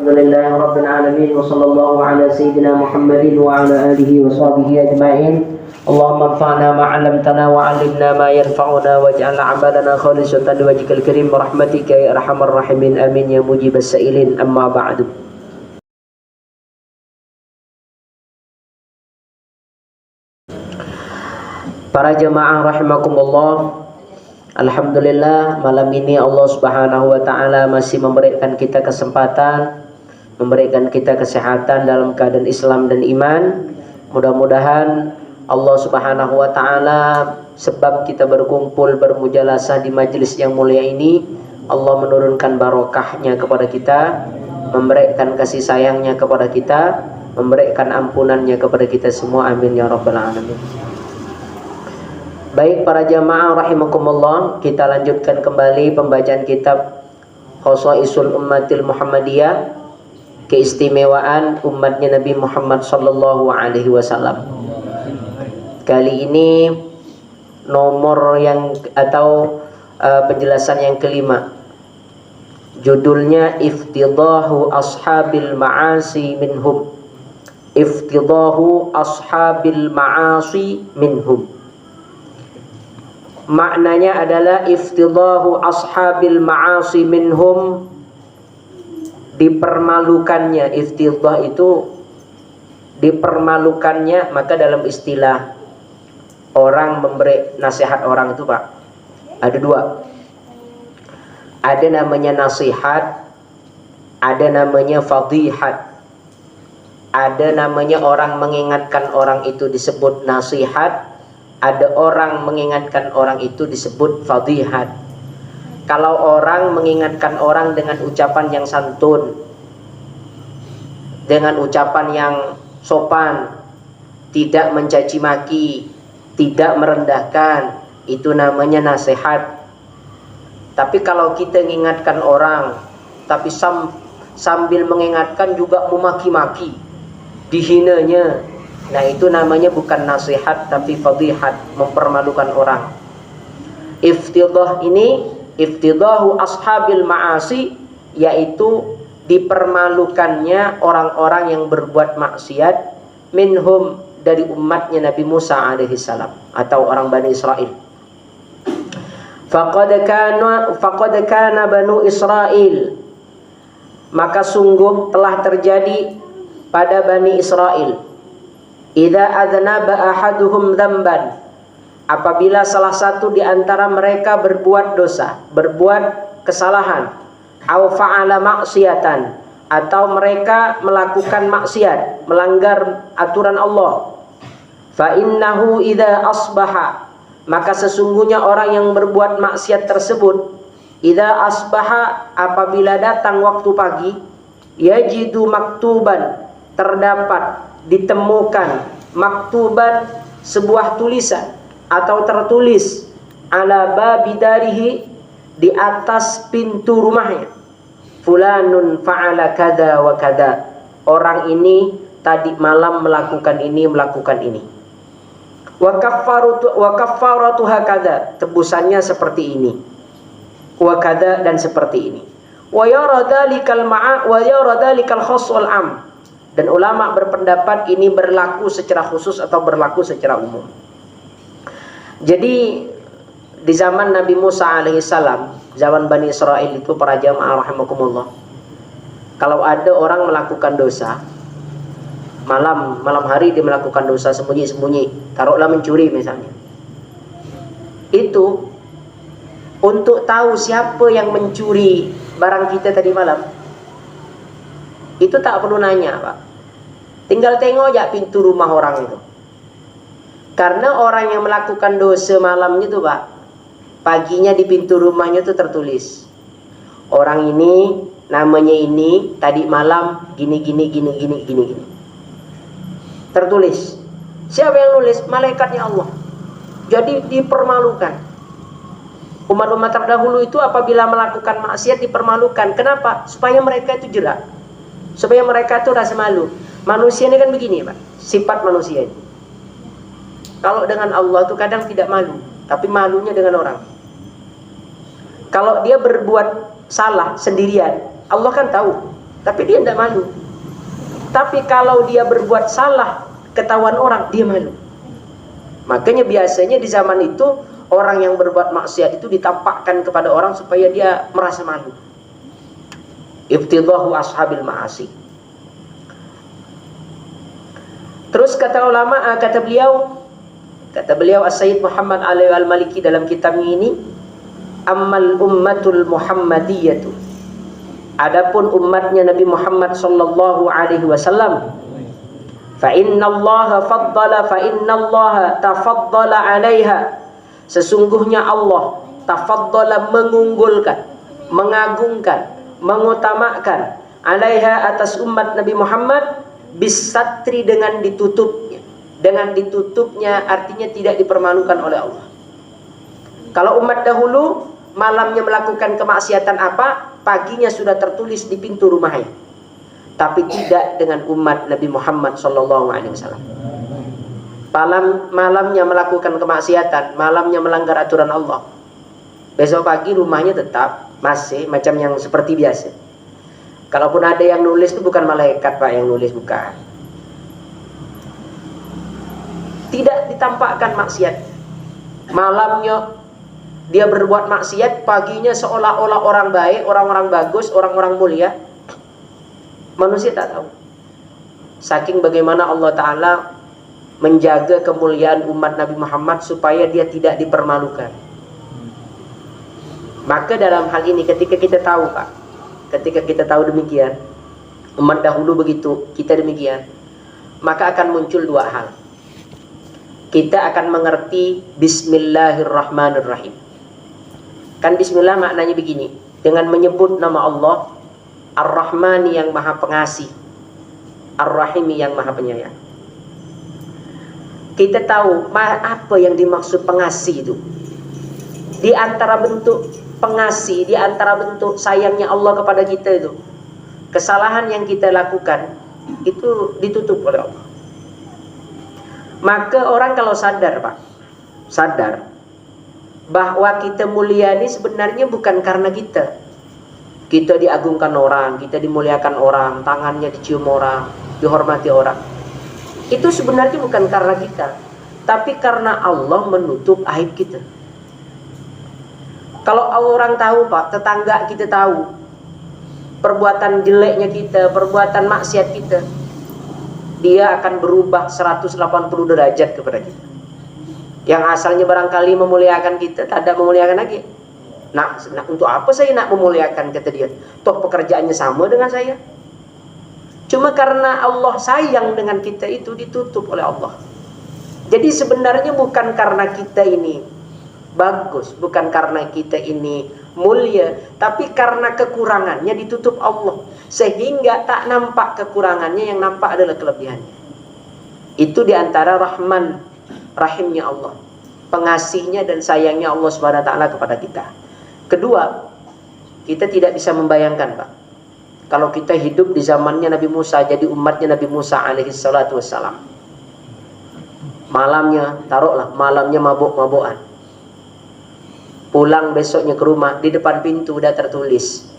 Alhamdulillah Rabbil Alamin wa sallallahu ala sayyidina Muhammadin wa ala alihi wa sahbihi ajma'in. Allahumma anfa'na ma'alamtana wa 'allimna ma yanfa'una waj'al 'amalana khalisatan liwajhikal karim rahmatika ya arhamar rahimin amin ya mujibas sa'ilin amma ba'du. Para jemaah rahimakumullah, alhamdulillah malam ini Allah Subhanahu wa taala masih memberikan kita kesempatan, memberikan kita kesehatan dalam keadaan Islam dan iman. Mudah-mudahan Allah Subhanahu wa taala sebab kita berkumpul bermujalasah di majelis yang mulia ini, Allah menurunkan barokahnya kepada kita, memberikan kasih sayangnya kepada kita, memberikan ampunannya kepada kita semua. Amin ya rabbal alamin. Baik para jamaah rahimakumullah, kita lanjutkan kembali pembacaan kitab Khosaisul Ummatil Muhammadiyah, keistimewaan umatnya Nabi Muhammad sallallahu alaihi wasallam. Kali ini nomor yang atau penjelasan yang kelima. Judulnya Iftidahu Ashabil Ma'asi Minhum. Iftidahu Ashabil Ma'asi Minhum. Maknanya adalah iftidahu ashabil ma'asi minhum, dipermalukannya. Iftidah itu dipermalukannya. Maka dalam istilah orang memberi nasihat orang itu Pak, ada dua. Ada namanya nasihat, ada namanya fadihat. Ada namanya orang mengingatkan orang itu disebut nasihat, ada orang mengingatkan orang itu disebut fadihat. Kalau orang mengingatkan orang dengan ucapan yang santun, dengan ucapan yang sopan, tidak mencaci maki, tidak merendahkan, itu namanya nasihat. Tapi kalau kita mengingatkan orang tapi sambil mengingatkan juga memaki-maki, dihinanya, nah itu namanya bukan nasihat tapi fadihat, mempermalukan orang. Iftidah ini, iftidahu ashabil ma'asi, yaitu dipermalukannya orang-orang yang berbuat maksiat, minhum, dari umatnya Nabi Musa alaihissalam atau orang Bani Israel. Faqad kana Banu Israel, maka sungguh telah terjadi pada Bani Israel, idza adznaba ahaduhum dzamban, apabila salah satu di antara mereka berbuat dosa, berbuat kesalahan, au fa'ala maksiatan, atau mereka melakukan maksiat, melanggar aturan Allah, fa innahu idza asbaha, maka sesungguhnya orang yang berbuat maksiat tersebut, idza asbaha, apabila datang waktu pagi, yajidu maktuban, terdapat, ditemukan, maktuban, sebuah tulisan atau tertulis, ala babidarihi, di atas pintu rumahnya, fulanun fa'ala kada wa kada, orang ini tadi malam melakukan ini, melakukan ini. Wa kaffaratuha kada, tebusannya seperti ini, wa kada, dan seperti ini. Wa yara dhalikal khass wal am, dan ulama berpendapat ini berlaku secara khusus atau berlaku secara umum. Jadi di zaman Nabi Musa alaihissalam, zaman Bani Israel itu, para jamaah rahimakumullah, kalau ada orang melakukan dosa, malam hari dia melakukan dosa sembunyi-sembunyi, taruhlah mencuri misalnya, itu untuk tahu siapa yang mencuri barang kita tadi malam, itu tak perlu nanya Pak, tinggal tengok aja pintu rumah orang itu. Karena orang yang melakukan dosa malamnya itu Pak, paginya di pintu rumahnya itu tertulis, orang ini namanya ini, tadi malam gini, tertulis. Siapa yang nulis? Malaikatnya Allah. Jadi dipermalukan. Umat-umat terdahulu itu apabila melakukan maksiat dipermalukan. Kenapa? Supaya mereka itu jerak, supaya mereka itu rasa malu. Manusia ini kan begini Pak, sifat manusia ini. Kalau dengan Allah itu kadang tidak malu, tapi malunya dengan orang. Kalau dia berbuat salah sendirian, Allah kan tahu. tapi dia tidak malu. Tapi kalau dia berbuat salah, ketahuan orang, dia malu. Makanya biasanya di zaman itu orang yang berbuat maksiat itu ditampakkan kepada orang supaya dia merasa malu. Ibtidahu ashabil ma'asi. Terus kata ulama, kata beliau As-Sayyid Muhammad Ali Al-Maliki dalam kitabnya ini, ammal ummatul Muhammadiyatu, adapun umatnya Nabi Muhammad sallallahu alaihi wasallam, fa innallaha tafaddala 'alaiha, sesungguhnya Allah tafaddala mengunggulkan, mengagungkan, mengutamakan 'alaiha atas umat Nabi Muhammad bisatri dengan ditutupnya. Dengan ditutupnya artinya tidak dipermalukan oleh Allah. Kalau umat dahulu malamnya melakukan kemaksiatan apa, paginya sudah tertulis di pintu rumahnya. Tapi tidak dengan umat Nabi Muhammad SAW. Malamnya melakukan kemaksiatan, malamnya melanggar aturan Allah, besok pagi rumahnya tetap masih macam yang seperti biasa. Kalaupun ada yang nulis itu bukan malaikat Pak yang nulis, bukan. Tidak ditampakkan maksiat. Malamnya dia berbuat maksiat, paginya seolah-olah orang baik, orang-orang bagus, orang-orang mulia. Manusia tak tahu. Saking bagaimana Allah Ta'ala menjaga kemuliaan umat Nabi Muhammad supaya dia tidak dipermalukan. Maka dalam hal ini ketika kita tahu Pak, ketika kita tahu demikian, umat dahulu begitu, kita demikian, maka akan muncul dua hal. Kita akan mengerti Bismillahirrahmanirrahim. Kan Bismillah maknanya begini, dengan menyebut nama Allah Ar-Rahmani yang maha pengasih, Ar-Rahimi yang maha penyayang. Kita tahu apa yang dimaksud pengasih itu. Di antara bentuk pengasih, di antara bentuk sayangnya Allah kepada kita itu, kesalahan yang kita lakukan itu ditutup oleh Allah. Maka orang kalau sadar Pak, sadar bahwa kita mulia ini sebenarnya bukan karena kita. Kita diagungkan orang, kita dimuliakan orang, tangannya dicium orang, dihormati orang. Itu sebenarnya bukan karena kita, tapi karena Allah menutup aib kita. Kalau orang tahu Pak, tetangga kita tahu perbuatan jeleknya kita, perbuatan maksiat kita, dia akan berubah 180 derajat kepada kita. Yang asalnya barangkali memuliakan kita, tak ada memuliakan lagi. Nah, untuk apa saya nak memuliakan, kata dia? Toh pekerjaannya sama dengan saya. Cuma karena Allah sayang dengan kita itu ditutup oleh Allah. Jadi sebenarnya bukan karena kita ini bagus, bukan karena kita ini mulia, tapi karena kekurangannya ditutup Allah, sehingga tak nampak kekurangannya, yang nampak adalah kelebihannya. Itu diantara Rahman Rahimnya Allah, pengasihnya dan sayangnya Allah SWT kepada kita. Kedua, kita tidak bisa membayangkan Pak, kalau kita hidup di zamannya Nabi Musa, jadi umatnya Nabi Musa alaihi salatu wassalam. Malamnya, taruhlah malamnya mabuk-mabukan, pulang besoknya ke rumah, di depan pintu udah tertulis,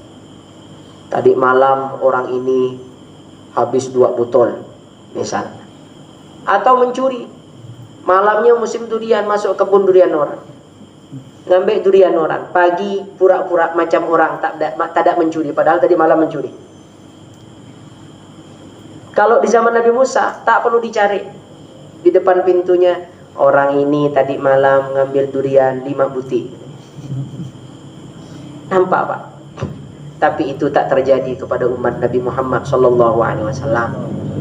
tadi malam orang ini habis 2 botol misalnya. Atau mencuri, malamnya musim durian, masuk kebun durian orang, ngambil durian orang, pagi pura-pura macam orang tak ada mencuri, padahal tadi malam mencuri. Kalau di zaman Nabi Musa tak perlu dicari, di depan pintunya orang ini tadi malam ngambil durian 5 butir. Nampak Pak? Tapi itu tak terjadi kepada umat Nabi Muhammad SAW.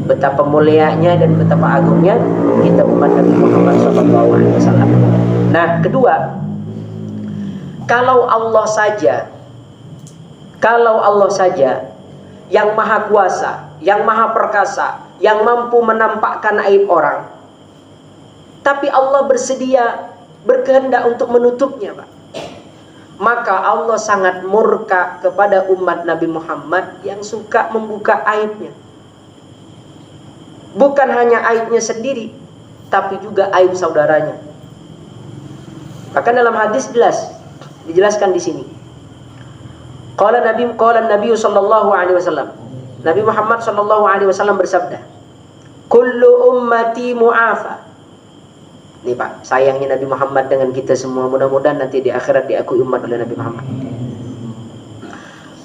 Betapa mulianya dan betapa agungnya kita umat Nabi Muhammad SAW. Nah, kedua, kalau Allah saja yang maha kuasa, yang maha perkasa, yang mampu menampakkan aib orang, tapi Allah bersedia, berkehendak untuk menutupnya Pak, maka Allah sangat murka kepada umat Nabi Muhammad yang suka membuka aibnya. Bukan hanya aibnya sendiri, tapi juga aib saudaranya. Bahkan dalam hadis dijelaskan di sini. Qala Nabi sallallahu alaihi wasallam, Nabi Muhammad SAW bersabda, kullu ummati mu'afa. Nih Pak, sayangnya Nabi Muhammad dengan kita semua. Mudah-mudahan nanti di akhirat diakui umat oleh Nabi Muhammad.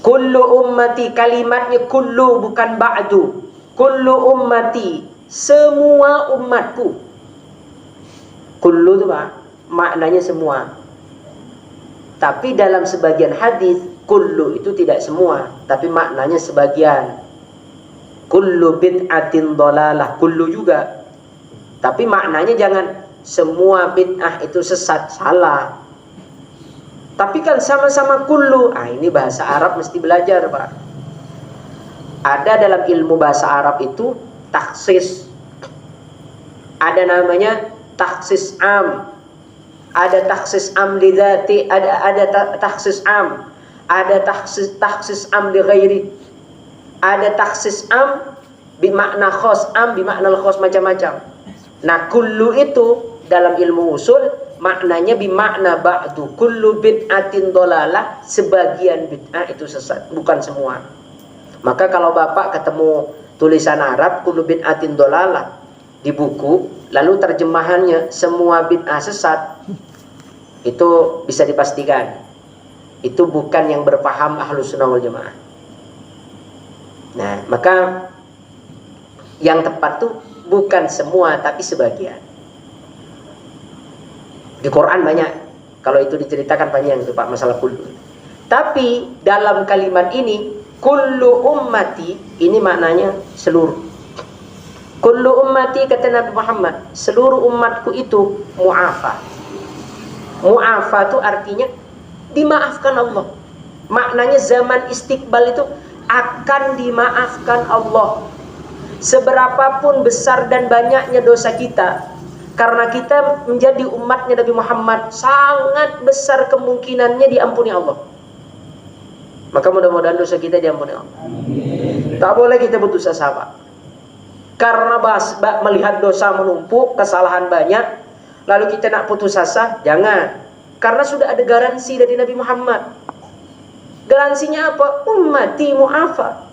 Kullu ummati, kalimatnya kullu bukan ba'du. Kullu ummati, semua umatku. Kullu itu Pak, maknanya semua. Tapi dalam sebagian hadis, kullu itu tidak semua, tapi maknanya sebagian. Kullu bid'atin dhalalah, kullu juga. Tapi maknanya jangan semua bid'ah itu sesat, salah. Tapi kan sama-sama kullu. Ini bahasa Arab mesti belajar, Pak. Ada dalam ilmu bahasa Arab itu taksis. Ada namanya taksis am. Ada taksis am li dzati, ada taksis am. Ada taksis am li ghairi. Ada taksis am bimakna khos, am bimakna khos, macam-macam. Nah, kullu itu dalam ilmu usul maknanya bimakna ba'du. Kullu bid'atin dhalalah, sebagian bid'ah itu sesat, bukan semua. Maka kalau Bapak ketemu tulisan Arab kullu bid'atin dhalalah di buku, lalu terjemahannya semua bid'ah sesat, itu bisa dipastikan itu bukan yang berpaham Ahlus Sunnah wal Jamaah. Nah, maka yang tepat tuh bukan semua tapi sebagian. Di Quran banyak, kalau itu diceritakan panjang itu Pak, masalah kullu. Tapi dalam kalimat ini kullu ummati, ini maknanya seluruh. Kullu ummati, kata Nabi Muhammad, seluruh umatku itu mu'afa. Mu'afa itu artinya dimaafkan Allah. Maknanya zaman istiqbal itu akan dimaafkan Allah. Seberapapun besar dan banyaknya dosa kita, karena kita menjadi umatnya Nabi Muhammad, sangat besar kemungkinannya diampuni Allah. Maka mudah-mudahan dosa kita diampuni Allah. Tak boleh kita putus asa, Pak. Karena melihat dosa menumpuk, kesalahan banyak, lalu kita nak putus asa, jangan. Karena sudah ada garansi dari Nabi Muhammad. Garansinya apa? Ummati mu'afa.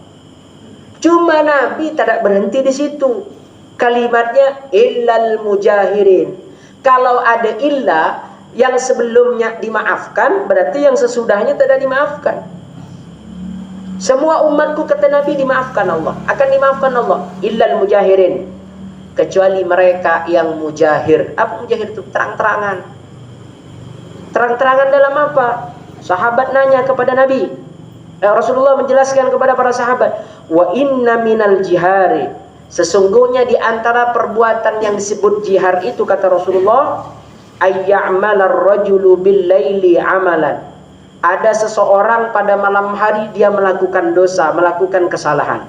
Cuma Nabi tidak berhenti di situ. Kalimatnya illal mujahirin. Kalau ada illa yang sebelumnya dimaafkan, berarti yang sesudahnya tidak dimaafkan. Semua umatku, kata Nabi, dimaafkan Allah, akan dimaafkan Allah. Illal mujahirin, kecuali mereka yang mujahir. Apa mujahir itu? Terang-terangan. Terang-terangan dalam apa? Sahabat nanya kepada Nabi, Rasulullah menjelaskan kepada para sahabat, wa inna minal jihari, sesungguhnya di antara perbuatan yang disebut jihar itu, kata Rasulullah, ayya'malar rajulu bil laili amalan, ada seseorang pada malam hari dia melakukan dosa, melakukan kesalahan.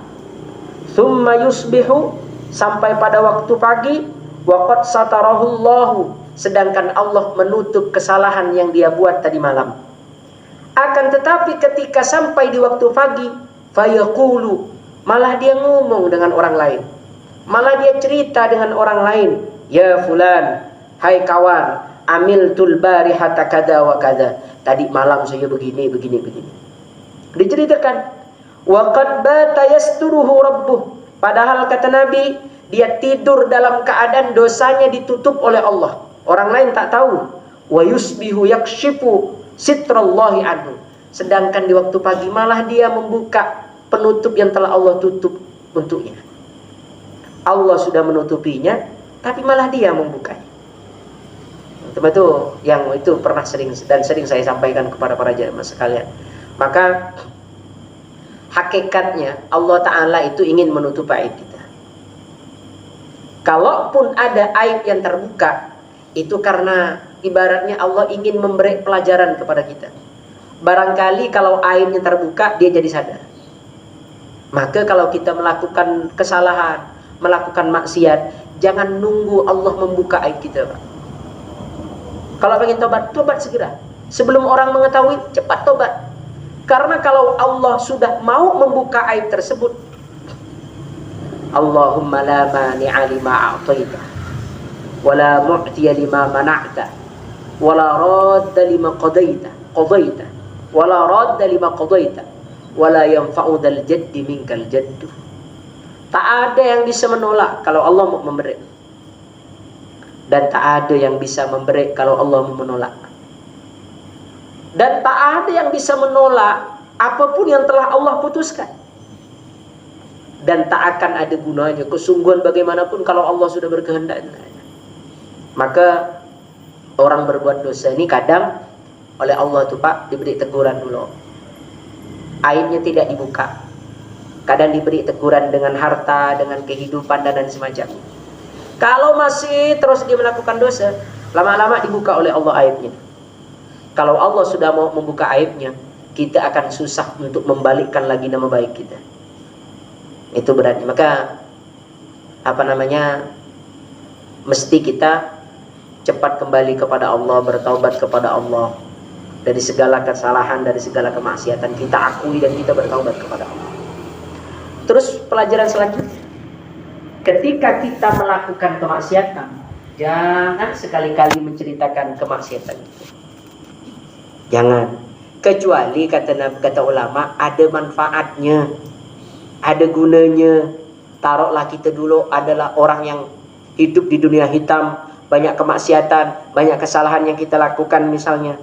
Thumma yusbihu, sampai pada waktu pagi, wa qad satarahullahu, sedangkan Allah menutup kesalahan yang dia buat tadi malam. Akan tetapi ketika sampai di waktu pagi, fayaqulu, malah dia ngomong dengan orang lain. Malah dia cerita dengan orang lain. Ya fulan, hai kawan, amiltul barihata kada wa kada. Tadi malam saya begini. Diceritakan. Wa qad bata yasturuhu rabbuh. Padahal kata Nabi, dia tidur dalam keadaan dosanya ditutup oleh Allah. Orang lain tak tahu. Wa yusbihu yakshifu sitrallahi anhu. Sedangkan di waktu pagi malah dia membuka penutup yang telah Allah tutup untuknya. Allah sudah menutupinya, tapi malah dia membukanya. Itu yang itu pernah sering saya sampaikan kepada para jamaah sekalian. Maka hakikatnya Allah Ta'ala itu ingin menutup aib kita. Kalaupun ada aib yang terbuka, itu karena ibaratnya Allah ingin memberi pelajaran kepada kita. Barangkali kalau aibnya terbuka, dia jadi sadar. Maka kalau kita melakukan kesalahan, melakukan maksiat, jangan nunggu Allah membuka aib kita, Pak. Kalau ingin tobat segera. Sebelum orang mengetahui, cepat tobat. Karena kalau Allah sudah mau membuka aib tersebut, Allahumma la mani'a lima a'taita, wa la mu'tiya lima mana'ta, wa la radda lima qadaita, wa la radda lima qadaita, wala yanfa'u dzal jaddi minkal jaddu. Tak ada yang bisa menolak kalau Allah mau memberi, dan tak ada yang bisa memberi kalau Allah mau menolak. Dan tak ada yang bisa menolak apapun yang telah Allah putuskan. Dan tak akan ada gunanya kesungguhan bagaimanapun kalau Allah sudah berkehendak. Maka orang berbuat dosa ini kadang oleh Allah tuh Pak diberi teguran dulu, aibnya tidak dibuka. Kadang diberi teguran dengan harta, dengan kehidupan dan lain semacamnya. Kalau masih terus dia melakukan dosa, lama-lama dibuka oleh Allah aibnya. Kalau Allah sudah mau membuka aibnya, kita akan susah untuk membalikkan lagi nama baik kita. Itu berarti maka mesti kita cepat kembali kepada Allah, bertaubat kepada Allah dari segala kesalahan, dari segala kemaksiatan. Kita akui dan kita bertaubat kepada Allah. Terus pelajaran selanjutnya, ketika kita melakukan kemaksiatan, jangan sekali-kali menceritakan kemaksiatan itu. Jangan. Kecuali kata ulama ada manfaatnya, ada gunanya. Taruhlah kita dulu adalah orang yang hidup di dunia hitam, banyak kemaksiatan, banyak kesalahan yang kita lakukan misalnya.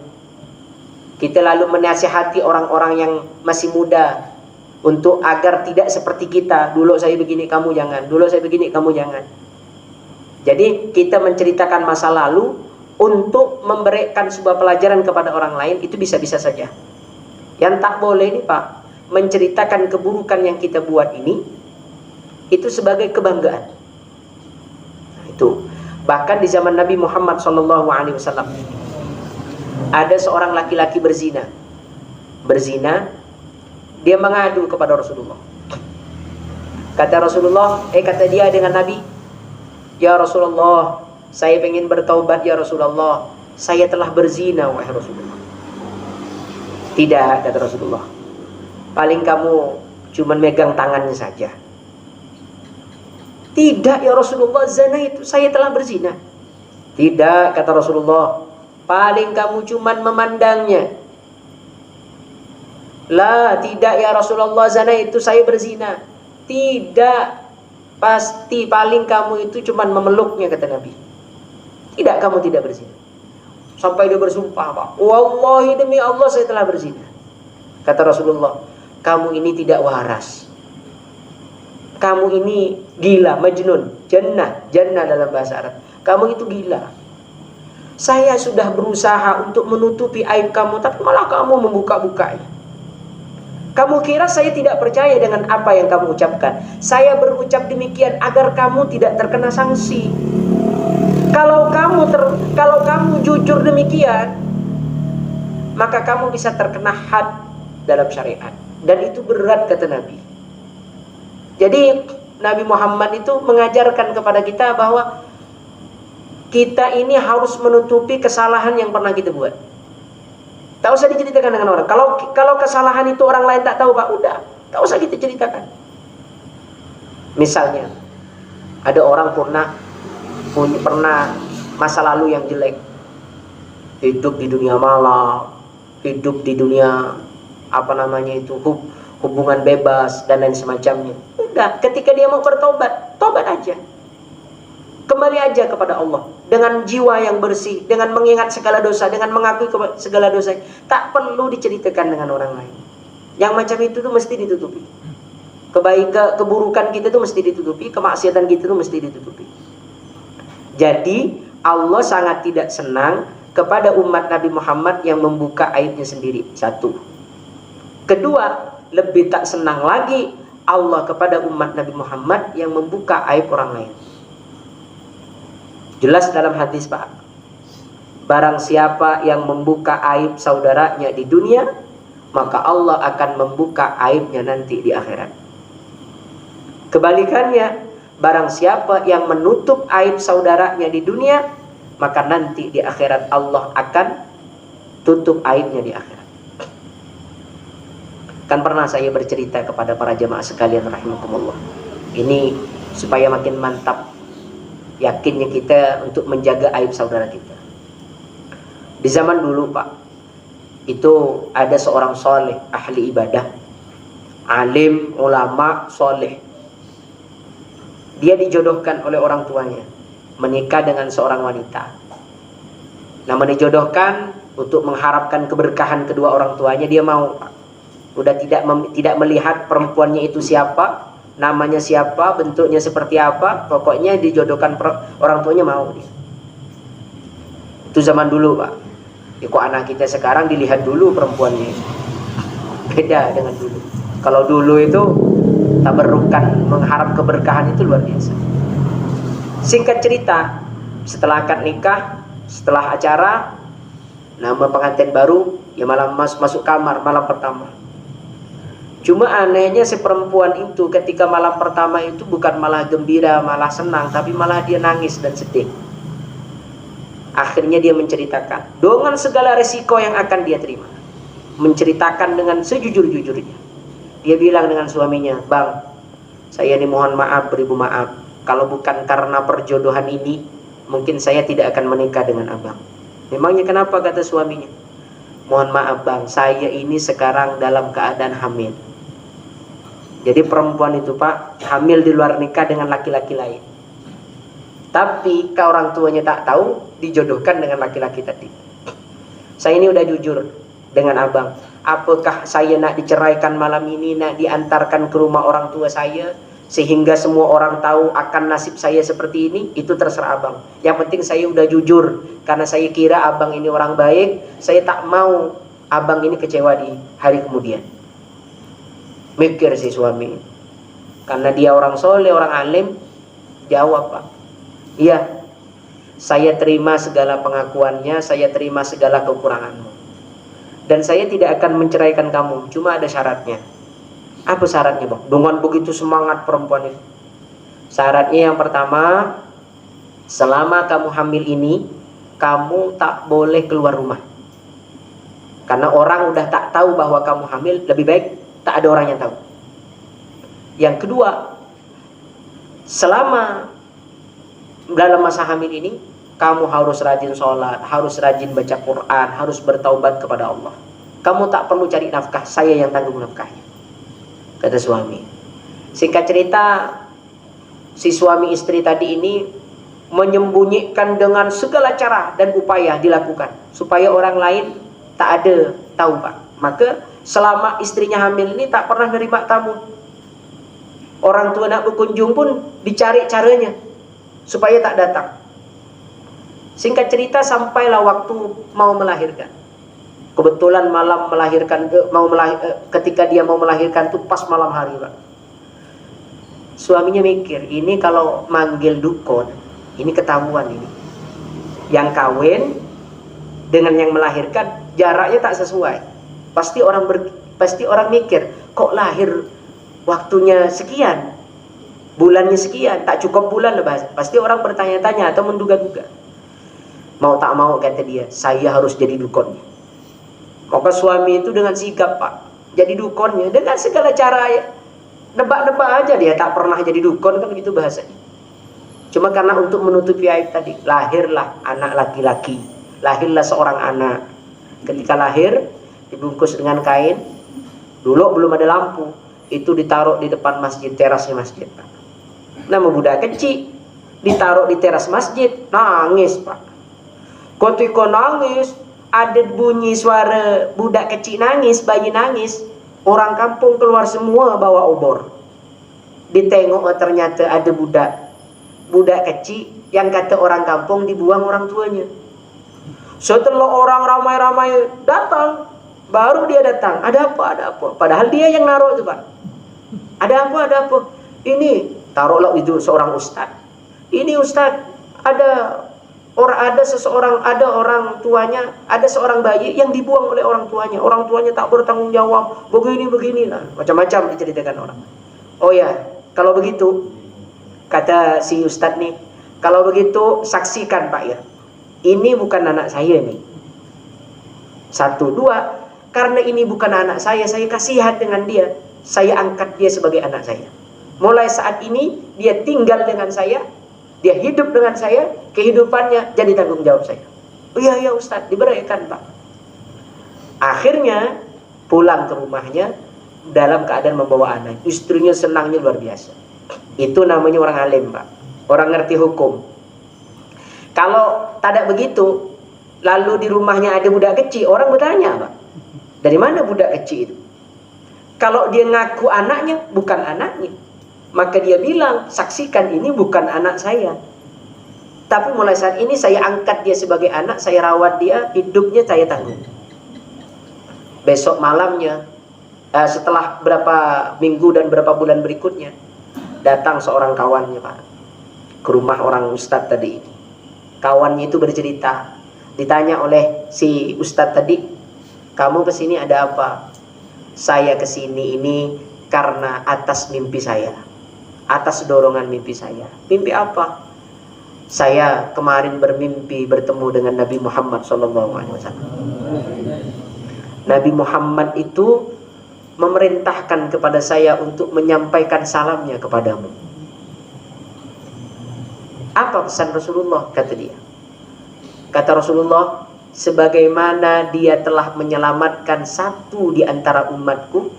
Kita lalu menasihati orang-orang yang masih muda untuk agar tidak seperti kita. Dulu saya begini, kamu jangan. Dulu saya begini, kamu jangan. Jadi kita menceritakan masa lalu untuk memberikan sebuah pelajaran kepada orang lain, itu bisa-bisa saja. Yang tak boleh nih Pak, menceritakan keburukan yang kita buat ini itu sebagai kebanggaan. Nah, itu bahkan di zaman Nabi Muhammad SAW ada seorang laki-laki berzina, dia mengadu kepada Rasulullah. Kata dia dengan Nabi, ya Rasulullah, saya ingin bertaubat ya Rasulullah, saya telah berzina wahai Rasulullah. Tidak, kata Rasulullah, paling kamu cuman megang tangannya saja. Tidak ya Rasulullah, zina itu saya telah berzina. Tidak, kata Rasulullah, paling kamu cuman memandangnya. La, tidak ya Rasulullah, zina itu saya berzina. Tidak, pasti paling kamu itu cuman memeluknya, kata Nabi. Tidak, kamu tidak berzina. Sampai dia bersumpah, Pak, wallahi demi Allah saya telah berzina. Kata Rasulullah, kamu ini tidak waras. Kamu ini gila, majnun, jannah dalam bahasa Arab. Kamu itu gila. Saya sudah berusaha untuk menutupi aib kamu, tapi malah kamu membuka-bukanya. Kamu kira saya tidak percaya dengan apa yang kamu ucapkan? Saya berucap demikian agar kamu tidak terkena sanksi. Kalau kamu jujur demikian, maka kamu bisa terkena had dalam syariat, dan itu berat, kata Nabi. Jadi Nabi Muhammad itu mengajarkan kepada kita bahwa kita ini harus menutupi kesalahan yang pernah kita buat. Tak usah diceritakan dengan orang. Kalau kesalahan itu orang lain tak tahu, Pak, udah, tak usah kita ceritakan. Misalnya ada orang pernah masa lalu yang jelek, hidup di dunia malam, hidup di dunia hubungan bebas dan lain semacamnya. Udah, ketika dia mau bertobat, tobat aja, kembali aja kepada Allah dengan jiwa yang bersih, dengan mengingat segala dosa, dengan mengakui segala dosa. Tak perlu diceritakan dengan orang lain. Yang macam itu tuh mesti ditutupi. Keburukan kita tuh mesti ditutupi, kemaksiatan kita tuh mesti ditutupi. Jadi Allah sangat tidak senang kepada umat Nabi Muhammad yang membuka aibnya sendiri. Satu. Kedua, lebih tak senang lagi Allah kepada umat Nabi Muhammad yang membuka aib orang lain. Jelas dalam hadis, Pak, barang siapa yang membuka aib saudaranya di dunia, maka Allah akan membuka aibnya nanti di akhirat. Kebalikannya, barang siapa yang menutup aib saudaranya di dunia, maka nanti di akhirat Allah akan tutup aibnya di akhirat. Kan pernah saya bercerita kepada para jamaah sekalian rahimakumullah. Ini supaya makin mantap yakinnya kita untuk menjaga aib saudara kita. Di zaman dulu, Pak, itu ada seorang soleh, ahli ibadah, alim, ulama, soleh. Dia dijodohkan oleh orang tuanya menikah dengan seorang wanita. Nama dijodohkan untuk mengharapkan keberkahan kedua orang tuanya, dia mau. Udah tidak melihat perempuannya itu siapa, namanya siapa, bentuknya seperti apa, pokoknya dijodohkan orang tuanya mau dia. Itu zaman dulu, Pak. Kok anak kita sekarang dilihat dulu perempuannya. Beda dengan dulu. Kalau dulu itu tabarrukan, mengharap keberkahan itu luar biasa. Singkat cerita, setelah akad nikah, setelah acara, nama pengantin baru, ya malam masuk kamar malam pertama. Cuma anehnya si perempuan itu ketika malam pertama itu bukan malah gembira, malah senang, tapi malah dia nangis dan sedih. Akhirnya dia menceritakan dengan segala resiko yang akan dia terima. Menceritakan dengan sejujur-jujurnya. Dia bilang dengan suaminya, "Bang, saya ini mohon maaf, beribu maaf. Kalau bukan karena perjodohan ini, mungkin saya tidak akan menikah dengan abang." Memangnya kenapa, kata suaminya? "Mohon maaf bang, saya ini sekarang dalam keadaan hamil." Jadi perempuan itu, Pak, hamil di luar nikah dengan laki-laki lain. Tapi kalau orang tuanya tak tahu, dijodohkan dengan laki-laki tadi. Saya ini udah jujur dengan abang. Apakah saya nak diceraikan malam ini, nak diantarkan ke rumah orang tua saya, sehingga semua orang tahu akan nasib saya seperti ini? Itu terserah abang. Yang penting saya udah jujur, karena saya kira abang ini orang baik. Saya tak mau abang ini kecewa di hari kemudian. Mikir si suami, karena dia orang soleh, orang alim, jawab, "Pak, iya, saya terima segala pengakuannya, saya terima segala kekuranganmu, dan saya tidak akan menceraikan kamu, cuma ada syaratnya." "Apa syaratnya, Bang?" Dengan begitu semangat perempuan itu. Syaratnya yang pertama, selama kamu hamil ini, kamu tak boleh keluar rumah. Karena orang udah tak tahu bahwa kamu hamil, lebih baik tak ada orang yang tahu. Yang kedua, selama dalam masa hamil ini, kamu harus rajin sholat, harus rajin baca Quran, harus bertaubat kepada Allah. Kamu tak perlu cari nafkah, saya yang tanggung nafkahnya, kata suami. Singkat cerita, si suami istri tadi ini menyembunyikan dengan segala cara dan upaya dilakukan supaya orang lain tak ada tahu, Pak. Maka selama istrinya hamil ini tak pernah nerima tamu. Orang tua nak berkunjung pun dicari caranya supaya tak datang. Singkat cerita, sampailah waktu mau melahirkan. Kebetulan malam melahirkan, ketika dia mau melahirkan itu pas malam hari, Pak. Suaminya mikir, ini kalau manggil dukun, ini ketahuan ini. Yang kawin dengan yang melahirkan jaraknya tak sesuai. Pasti orang mikir, kok lahir waktunya sekian, bulannya sekian, tak cukup bulan lebih. Pasti orang bertanya-tanya atau menduga-duga. Mau tak mau, kata dia, saya harus jadi dukonnya. Maka suami itu dengan sigap, Pak, jadi dukonnya dengan segala cara ya. Nebak-nebak aja, dia tak pernah jadi dukun, kan gitu bahasanya. Cuma karena untuk menutupi aib tadi, lahirlah anak laki-laki, lahirlah seorang anak. Ketika lahir, dibungkus dengan kain. Dulu belum ada lampu, itu ditaruh di depan masjid, terasnya masjid, Pak. Nama budak kecil ditaruh di teras masjid, nangis, Pak. Ketika nangis, ada bunyi suara budak kecil nangis, bayi nangis. Orang kampung keluar semua bawa obor. Ditengok, ternyata ada budak kecil yang kata orang kampung dibuang orang tuanya. Setelah orang ramai-ramai datang, baru dia datang. Ada apa? Ada apa? Padahal dia yang naruh itu, Pak. Ada apa? Ada apa? Ini taruhlah itu seorang ustaz. Ini ustaz, ada orang tuanya, ada seorang bayi yang dibuang oleh orang tuanya. Orang tuanya tak bertanggung jawab, begini-begini. Macam-macam diceritakan orang. Oh ya, kalau begitu, kata si ustaz nih, kalau begitu saksikan, Pak ya. Ini bukan anak saya nih. 1, 2, karena ini bukan anak saya kasihan dengan dia. Saya angkat dia sebagai anak saya. Mulai saat ini dia tinggal dengan saya, dia hidup dengan saya, kehidupannya jadi tanggung jawab saya. Oh iya ya Ustaz, diberikan, Pak. Akhirnya pulang ke rumahnya, dalam keadaan membawa anak. Istrinya senangnya luar biasa. Itu namanya orang alim, Pak. Orang ngerti hukum. Kalau tidak begitu, lalu di rumahnya ada budak kecil, orang bertanya, Pak, dari mana budak kecil itu? Kalau dia ngaku anaknya, bukan anaknya, maka dia bilang, saksikan ini bukan anak saya. Tapi mulai saat ini saya angkat dia sebagai anak, saya rawat dia, hidupnya saya tanggung. Besok malamnya, setelah berapa minggu dan berapa bulan berikutnya, datang seorang kawannya, Pak, ke rumah orang ustadz tadi. Kawannya itu bercerita, ditanya oleh si ustadz tadi, kamu kesini ada apa? Saya kesini ini karena atas mimpi saya, atas dorongan mimpi saya. Mimpi apa? Saya kemarin bermimpi bertemu dengan Nabi Muhammad SAW. Nabi Muhammad itu memerintahkan kepada saya untuk menyampaikan salamnya kepadamu. Apa pesan Rasulullah? Kata dia. Kata Rasulullah, sebagaimana dia telah menyelamatkan satu di antara umatku,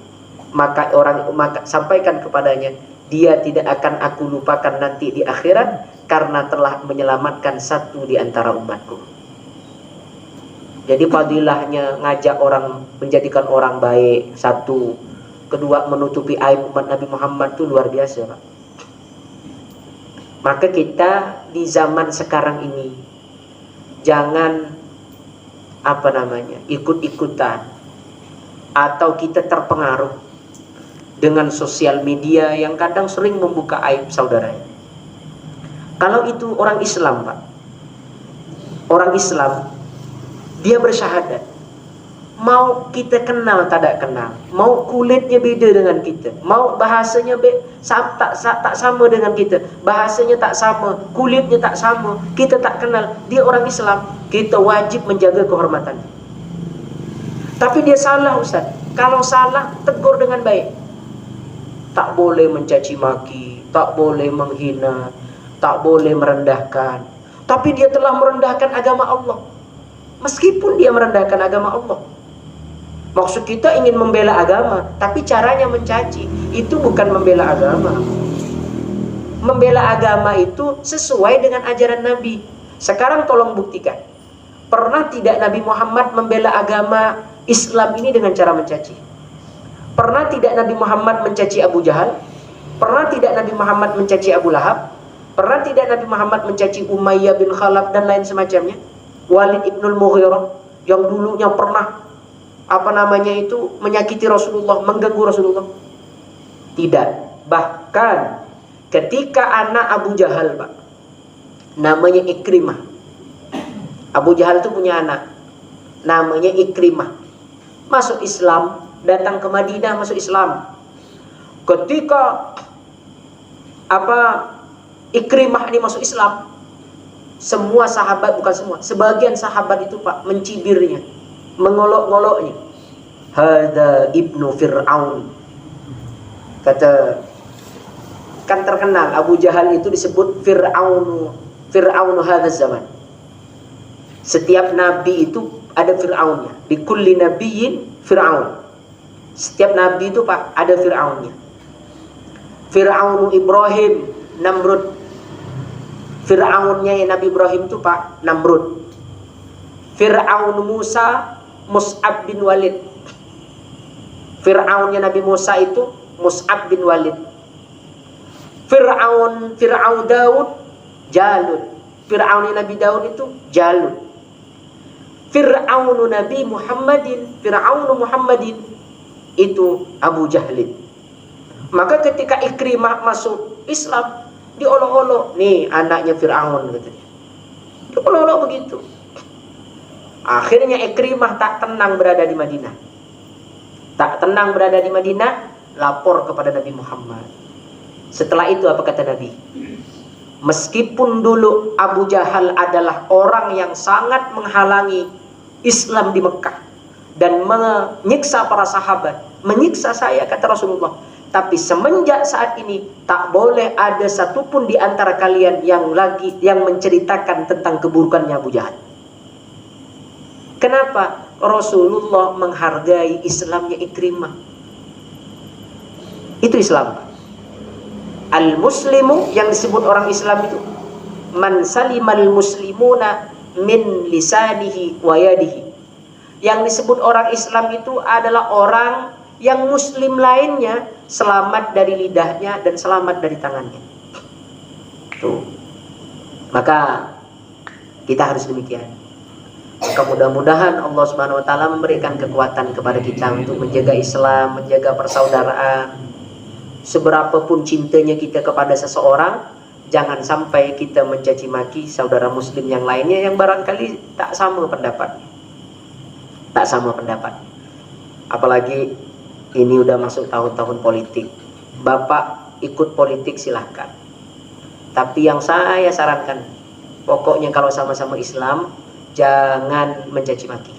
maka sampaikan kepadanya, dia tidak akan aku lupakan nanti di akhirat, karena telah menyelamatkan satu di antara umatku. Jadi fadilahnya ngajak orang, menjadikan orang baik, satu. Kedua, menutupi aib umat Nabi Muhammad itu luar biasa, Pak. Maka kita di zaman sekarang ini jangan ikut-ikutan atau kita terpengaruh dengan sosial media yang kadang sering membuka aib saudaranya. Kalau itu orang Islam, Pak, orang Islam, dia bersyahadat, mau kita kenal tidak kenal, mau kulitnya beda dengan kita, mau bahasanya tak sama dengan kita, bahasanya tak sama, kulitnya tak sama, kita tak kenal, dia orang Islam, kita wajib menjaga kehormatannya. Tapi dia salah, Ustaz. Kalau salah, tegur dengan baik. Tak boleh mencaci maki, tak boleh menghina, tak boleh merendahkan. Tapi dia telah merendahkan agama Allah. Meskipun dia merendahkan agama Allah, maksud kita ingin membela agama, tapi caranya mencaci, itu bukan membela agama. Membela agama itu sesuai dengan ajaran Nabi. Sekarang tolong buktikan, pernah tidak Nabi Muhammad membela agama Islam ini dengan cara mencaci? Pernah tidak Nabi Muhammad mencaci Abu Jahal? Pernah tidak Nabi Muhammad mencaci Abu Lahab? Pernah tidak Nabi Muhammad mencaci Umayyah bin Khalaf dan lain semacamnya? Walid ibnul Mughirah yang dulunya pernah menyakiti Rasulullah, mengganggu Rasulullah? Tidak. Bahkan ketika anak Abu Jahal, Pak, namanya Ikrimah. Abu Jahal itu punya anak namanya Ikrimah. Masuk Islam, datang ke Madinah, masuk Islam. Ketika Ikrimah ini masuk Islam, semua sahabat, bukan semua, sebagian sahabat itu, Pak, mencibirnya, mengolok-ngoloknya. Hada ibnu Fir'aun. Kata, kan terkenal Abu Jahal itu disebut Fir'aunu hadha zaman. Setiap nabi itu ada Fir'aunnya. Di kulli nabiyyin Fir'aun. Setiap nabi itu, Pak, ada Fir'aunnya. Fir'aunu Ibrahim, Namrud. Fir'aunnya Nabi Ibrahim itu, Pak, Namrud. Fir'aun Musa, Mus'ab bin Walid. Fir'aunnya Nabi Musa itu Mus'ab bin Walid. Fir'aun Daud, Jalut. Fir'aunnya Nabi Daud itu Jalut. Fir'aunu Nabi Muhammadin, Fir'aunu Muhammadin itu Abu Jahlin. Maka ketika Ikrimah masuk Islam, diolok-olok, nih anaknya Fir'aun, katanya. Diolok-olok begitu. Akhirnya Ikrimah tak tenang berada di Madinah. Tak tenang berada di Madinah, lapor kepada Nabi Muhammad. Setelah itu apa kata Nabi? Meskipun dulu Abu Jahal adalah orang yang sangat menghalangi Islam di Mekah dan menyiksa para sahabat, menyiksa saya, kata Rasulullah, tapi semenjak saat ini tak boleh ada satupun di antara kalian yang menceritakan tentang keburukannya Abu Jahal. Kenapa? Rasulullah menghargai Islamnya Ikrimah. Itu Islam. Al-muslimu, yang disebut orang Islam itu, man salimal muslimuna min lisanihi wa yadihi. Yang disebut orang Islam itu adalah orang yang muslim lainnya selamat dari lidahnya dan selamat dari tangannya. Tuh. Maka kita harus demikian. Maka mudah-mudahan Allah Subhanahu wa taala memberikan kekuatan kepada kita untuk menjaga Islam, menjaga persaudaraan. Seberapapun cintanya kita kepada seseorang, jangan sampai kita mencaci maki saudara muslim yang lainnya yang barangkali tak sama pendapat. Tak sama pendapat. Apalagi ini udah masuk tahun-tahun politik. Bapak ikut politik silahkan. Tapi yang saya sarankan, pokoknya kalau sama-sama Islam, jangan mencaci maki,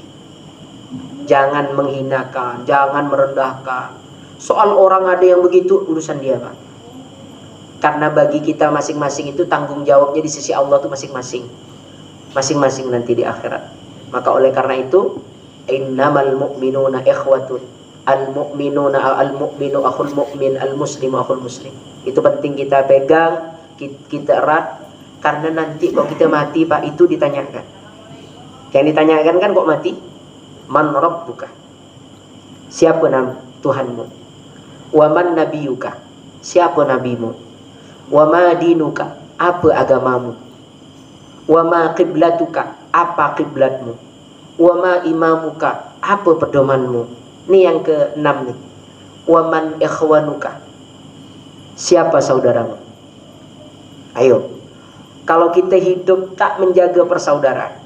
jangan menghinakan, jangan merendahkan. Soal orang ada yang begitu, urusan dia, Pak. Karena bagi kita masing-masing itu tanggung jawabnya di sisi Allah itu masing-masing. Masing-masing nanti di akhirat. Maka oleh karena itu, innamal mu'minuna ikhwatun. Al-mu'minuna al-mu'minu akhul mu'min, al-muslimu akhul muslim. Itu penting kita pegang, kita erat. Karena nanti kalau kita mati, Pak, itu ditanyakan. Yang ditanyakan kan kok mati? Man rabbuka? Siapa nama Tuhanmu? Wa man nabiyuka? Siapa nabimu? Wa ma dinuka? Apa agamamu? Wa ma qiblatuka? Apa qiblatmu? Wa ma imamuka? Apa pedomanmu? Ini yang ke-6 nih. Wa man ikhwanuka? Siapa saudaramu? Ayo. Kalau kita hidup tak menjaga persaudaraan,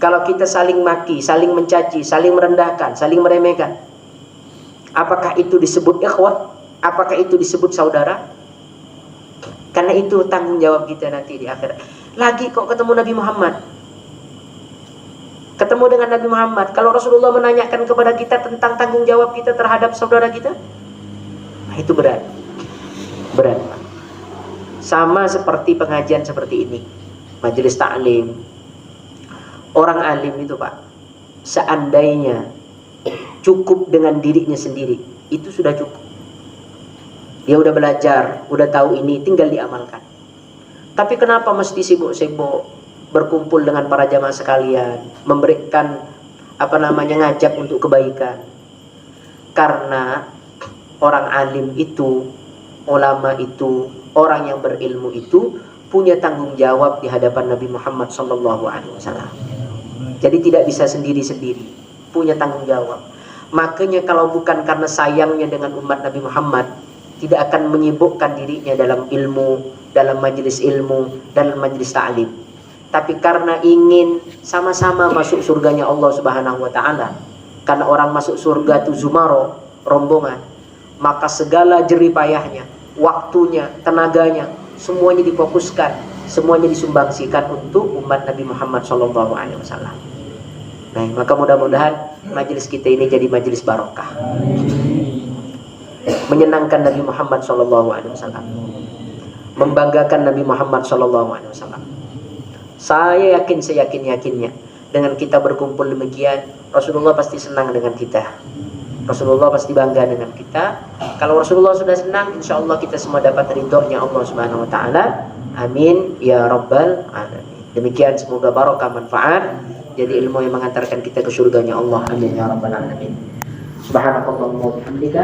kalau kita saling maki, saling mencaci, saling merendahkan, saling meremehkan, apakah itu disebut ikhwah? Apakah itu disebut saudara? Karena itu tanggung jawab kita nanti di akhirat. Lagi kok ketemu Nabi Muhammad, ketemu dengan Nabi Muhammad. Kalau Rasulullah menanyakan kepada kita tentang tanggung jawab kita terhadap saudara kita, nah itu berat. Berat, Pak. Sama seperti pengajian seperti ini, majelis taklim. Orang alim itu, Pak, seandainya cukup dengan dirinya sendiri, itu sudah cukup. Dia udah belajar, udah tahu ini, tinggal diamalkan. Tapi kenapa mesti sibuk-sibuk berkumpul dengan para jamaah sekalian, memberikan ngajak untuk kebaikan? Karena orang alim itu, ulama itu, orang yang berilmu itu punya tanggung jawab di hadapan Nabi Muhammad SAW. Jadi tidak bisa sendiri-sendiri, punya tanggung jawab. Makanya kalau bukan karena sayangnya dengan umat Nabi Muhammad, tidak akan menyibukkan dirinya dalam ilmu, dalam majelis ilmu, dalam majelis ta'lim. Tapi karena ingin sama-sama masuk surganya Allah Subhanahu wa taala. Karena orang masuk surga itu zumaro, rombongan. Maka segala jerih payahnya, waktunya, tenaganya, semuanya difokuskan, semuanya disumbangsikan untuk umat Nabi Muhammad SAW. Nah, maka mudah-mudahan majelis kita ini jadi majelis barokah, menyenangkan Nabi Muhammad SAW, membanggakan Nabi Muhammad SAW. Saya yakin, seyakin-yakinnya, dengan kita berkumpul demikian, Rasulullah pasti senang dengan kita. Rasulullah pasti bangga dengan kita. Kalau Rasulullah sudah senang, insya Allah kita semua dapat ridhonya Allah Subhanahu wa taala. Amin ya rabbal alamin. Demikian, semoga barokah, manfaat, jadi ilmu yang mengantarkan kita ke surganya Allah. Amin ya rabbal alamin. Subhanakallahumma wa bihamdika